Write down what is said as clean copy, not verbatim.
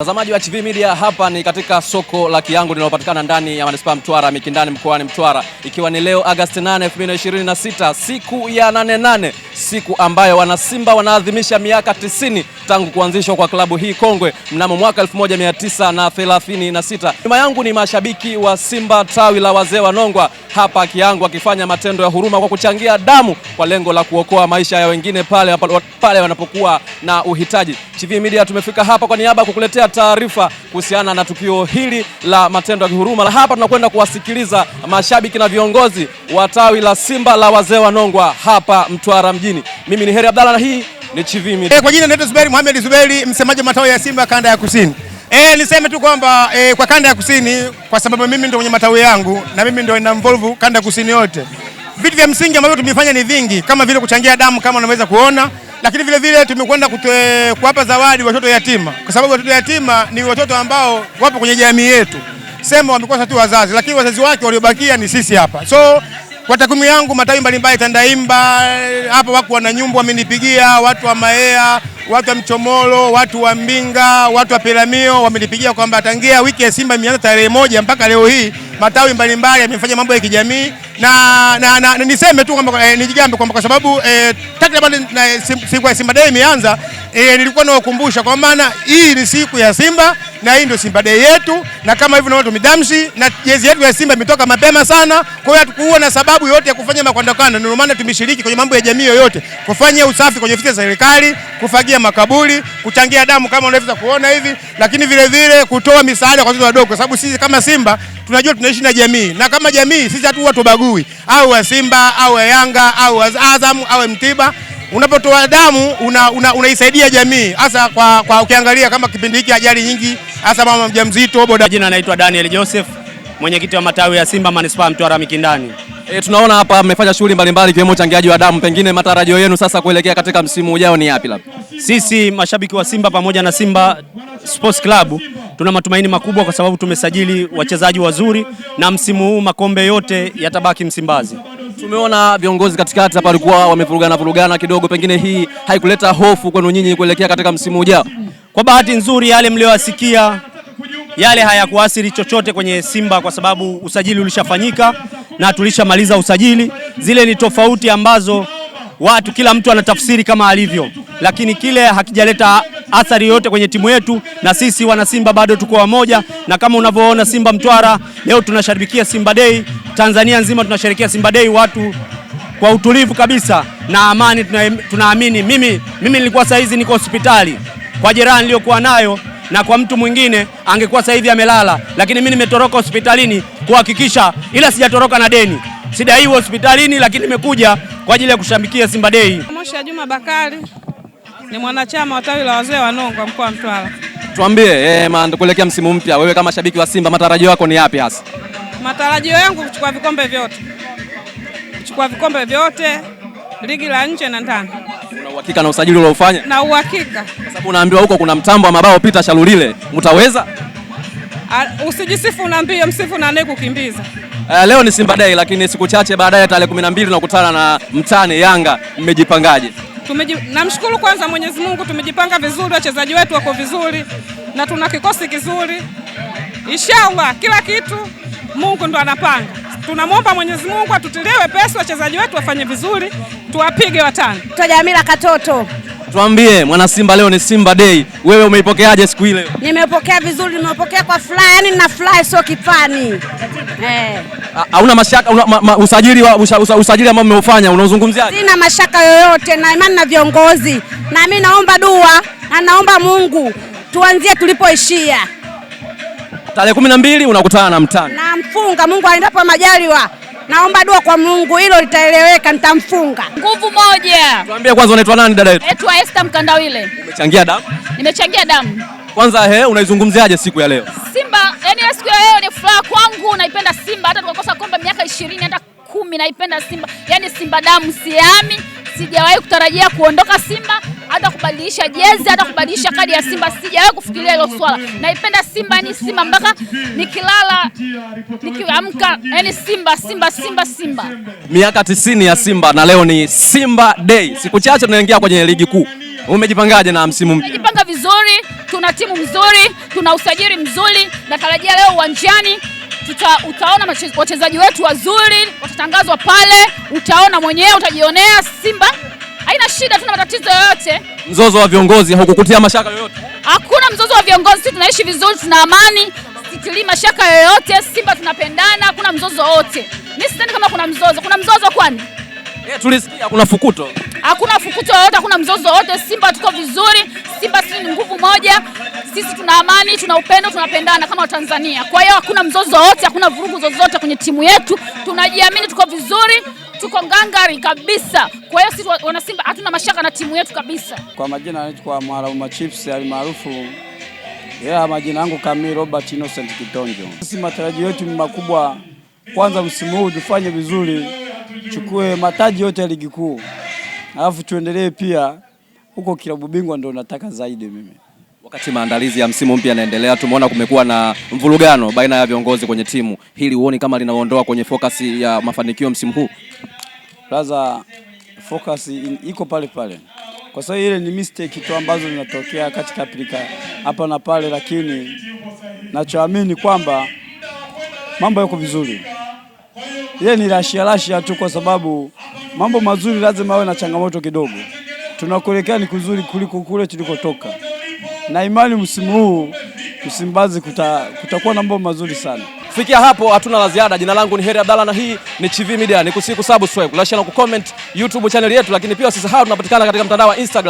Mtazamaji wa TV Media, hapa ni katika soko la Kiangu linalopatikana ndani ya manispaa Mtwara Mikindani mkoani Mtwara, ikiwa ni leo Agosti 8, 2026, siku ya 88, siku ambayo wanasimba wanaadhimisha miaka 90 tangu kuanzishwa kwa klabu hii kongwe mnamo mwaka 1936. Nyuma yangu ni mashabiki wa Simba tawi la wazee wa Nongwa hapa Kiangu, wakifanya matendo ya huruma kwa kuchangia damu kwa lengo la kuokoa maisha ya wengine pale wanapokuwa na uhitaji. TV Media tumefika hapa kwa niaba kukuletea taarifa kuhusiana na tukio hili la matendo ya huruma. Hapa tunakwenda kuwasikiliza mashabiki na viongozi wa tawi la Simba la wazee wa Nongwa hapa Mtwara mjini. Mimi ni Heri Abdalla na hii ni TV Media. Kwa jina naitwa Zuberi Mohamed Zuberi, msemaji wa matawi ya Simba kanda ya Kusini. Niseme tu kwamba kwa kanda ya Kusini, kwa sababu mimi ndio mwenye matawi yangu na mimi ndio ina involve kanda ya Kusini yote. Vitu vya msingi ambavyo tumefanya ni vingi, kama vile kuchangia damu kama unaweza kuona, lakini vile vile tumekwenda kuwapa zawadi watoto yatima, kwa sababu watoto yatima ni watoto ambao wapo kwenye jamii yetu. Sema wamekosa tu wazazi, lakini wazazi wake waliobakia ni sisi hapa. So kwa takwimu yangu matawi mbalimbali Tandaimba hapa wako wana nyumba wamenipigia, watu wa Maea, watu wa Mchomolo, watu wa Mbinga, watu wa Piramio wamenipigia kwamba tangia wiki ya Simba imeanza tarehe 1 mpaka leo hii matawi mbalimbali yamefanya mambo ya kijamii na niseme tu kwamba nijigambe kwamba kwa sababu takriban siku ya Simba Day imeanza, nilikuwa nawakumbusha kwa maana hii ni siku ya Simba na hii ndio Simba Day yetu, na kama hivyo na tumidamshi na jezi yetu ya Simba imetoka mapema sana. Kwa hiyo hatukuwa na sababu yote ya kufanya makwandakanda, ndio maana tumeshiriki kwenye mambo ya jamii yoyote, kufanya usafi kwenye ofisi za serikali, kufagia makaburi, kuchangia damu kama unaweza kuona hivi, lakini vile vile kutoa misaada kwa watoto wadogo, kwa sababu sisi kama Simba tunajua tunaishi na jamii, na kama jamii sisi hatu watu bagui, au wa Simba au wa Yanga au wa Azam au Mtiba. Unapotoa damu unaisaidia jamii, hasa kwa ukiangalia kama kipindi hiki ajali nyingi, hasa mama mjamzito. Jina anaitwa Daniel Joseph, mwenyekiti wa matawi ya Simba manispaa Mtwara Mikindani. Tunaona hapa mmefanya shughuli mbalimbali ikiwemo uchangiaji wa damu, pengine matarajio yenu sasa kuelekea katika msimu ujao ni yapi? Labda sisi mashabiki wa Simba pamoja na Simba Sports Club tuna matumaini makubwa kwa sababu tumesajili wachezaji wazuri na msimu huu makombe yote yatabaki Msimbazi. Tumeona viongozi katikati hapa walikuwa wamevurugana kidogo, pengine hii haikuleta hofu kwenu nyinyi kuelekea katika msimu ujao? Kwa bahati nzuri yale mliowasikia yale hayakuathiri chochote kwenye Simba kwa sababu usajili ulishafanyika na tulishamaliza usajili. Zile ni tofauti ambazo watu kila mtu anatafsiri kama alivyo, lakini kile hakijaleta athari yote kwenye timu yetu, na sisi wana Simba bado tuko wamoja. Na kama unavyoona Simba Mtwara leo tunashabikia Simba Day, Tanzania nzima tunasherehekea Simba Day, watu kwa utulivu kabisa na amani. Tunaamini mimi nilikuwa saa hizi niko hospitali kwa jeraha niliyokuwa nayo, na kwa mtu mwingine angekuwa sasa hivi amelala, lakini mimi nimetoroka hospitalini kuhakikisha, ila sijatoroka na deni. Sidai hospitalini, lakini nimekuja kwa ajili ya kushabikia Simba Day. Mosha Juma Bakari ni mwanachama wa tawi la wazee wa Nongwa mkoa wa Mtwara. Tuambie kuelekea msimu mpya, wewe kama shabiki wa Simba matarajio yako ni yapi hasa? Matarajio yangu kuchukua vikombe vyote, ligi la nje na ndani. Una uhakika na usajili uliofanya? Na uhakika. Kwa sababu unaambiwa huko kuna mtambo wa mabao Peter Shalulile, mtaweza? Usijisifu unaambia msifu na anayekukimbiza. Leo ni Simba Day, lakini siku chache baadaye tarehe 12 tunakutana na mtani Yanga. Mmejipangaje? Namshukuru kwanza Mwenyezi Mungu, tumejipanga vizuri, wachezaji wetu wako vizuri na tuna kikosi kizuri. Inshallah kila kitu Mungu ndo anapanga. Tunamwomba Mwenyezi Mungu atutilie wepesi, wachezaji wetu wafanye vizuri, tuwapige watani. Jamila Katoto. Tuambie mwana Simba, leo ni Simba Day, wewe umeipokeaje siku ile? Nimepokea vizuri, nimepokea kwa furaha, yani nina furaha sio kifani. Hauna mashaka usajili ambao mmeufanya unaozungumziaje? Sina mashaka yoyote na imani na viongozi. Na mimi naomba dua na naomba Mungu tuanzie tulipoishia. Tarehe 12 unakutana na mtani. Na mfunga Mungu aendapo majaliwa. Naomba dua kwa Mungu, hilo litaeleweka, nitamfunga. Nguvu moja. Tuambie kwanza unaitwa nani dada yetu? Naitwa Esther Mkandawile. Umechangia damu? Nimechangia damu. Kwanza unaizungumziaje siku ya leo? Simba, yani siku ya leo ni furaha kwangu, naipenda Simba hata tukakosa kombe miaka 20 hata 10 naipenda Simba. Yani Simba damu siami, sijawahi kutarajia kuondoka Simba, hata kubadilisha jezi, hata kubadilisha kadi ya Simba, sijawahi kufikiria hilo swala. Naipenda Simba, ni Simba mpaka nikilala, nikiamka, yani Simba. Miaka 90 ya Simba na leo ni Simba Day. Siku chache tunaingia kwenye ligi kuu. Umejipangaje na msimu mpya? Nimejipanga vizuri. tuna timu mzuri, tuna usajili mzuri. Natarajia leo uwanjani utaona wachezaji wetu wazuri, watatangazwa pale, utaona mwenyewe, utajionea. Simba haina shida, tuna matatizo yoyote. Mzozo wa viongozi haukukutia mashaka yoyote? Hakuna mzozo wa viongozi, sisi tunaishi vizuri, tuna amani, sitilii mashaka yoyote. Simba tunapendana, hakuna mzozo wote. Mimi sidhani kama kuna mzozo. Kuna mzozo kwani? Tulisikia kuna fukuto. Hakuna fukuto yoyote, hakuna mzozo wote. Simba tuko vizuri, Simba sisi ni nguvu moja, sisi tuna amani, tuna upendo, tunapendana kama Watanzania. Kwa hiyo hakuna mzozo wote, hakuna vurugu zozote kwenye timu yetu. Tunajiamini, tuko vizuri, tuko ngangari kabisa. Kwa hiyo sisi wana Simba hatuna mashaka na timu yetu kabisa. Kwa majina anaitwa Mwarauma Chips almaarufu majina yangu kamili Robert Innocent Kitonjo. Sisi matarajio yetu ni makubwa. Kwanza msimu huu tufanye vizuri, chukue mataji yote ya ligi kuu. Alafu tuendelee pia huko klabu bingwa, ndio nataka zaidi mimi. Wakati maandalizi ya msimu mpya yanaendelea, tumeona kumekuwa na mvurugano baina ya viongozi kwenye timu. Hili huoni kama linaondoa kwenye focus ya mafanikio msimu huu? Plaza focus iko pale pale. Kwa sababu ile ni mistake tu ambazo zinatokea katika Afrika hapa na pale, lakini nachoamini kwamba mambo yako vizuri. Yeye ni rashia tu, kwa sababu mambo mazuri lazima awe na changamoto kidogo. Tunakuelekea ni kuzuri kuliko kule tulikotoka. Na imani msimu huu Msimbazi kutakuwa na mambo mazuri sana. Kufikia hapo hatuna la ziada. Jina langu ni Heri Abdalla na hii ni Chivihi Media. Nikusihi kusubscribe, like na kucomment YouTube channel yetu, lakini pia usisahau tunapatikana katika mtandao wa Instagram.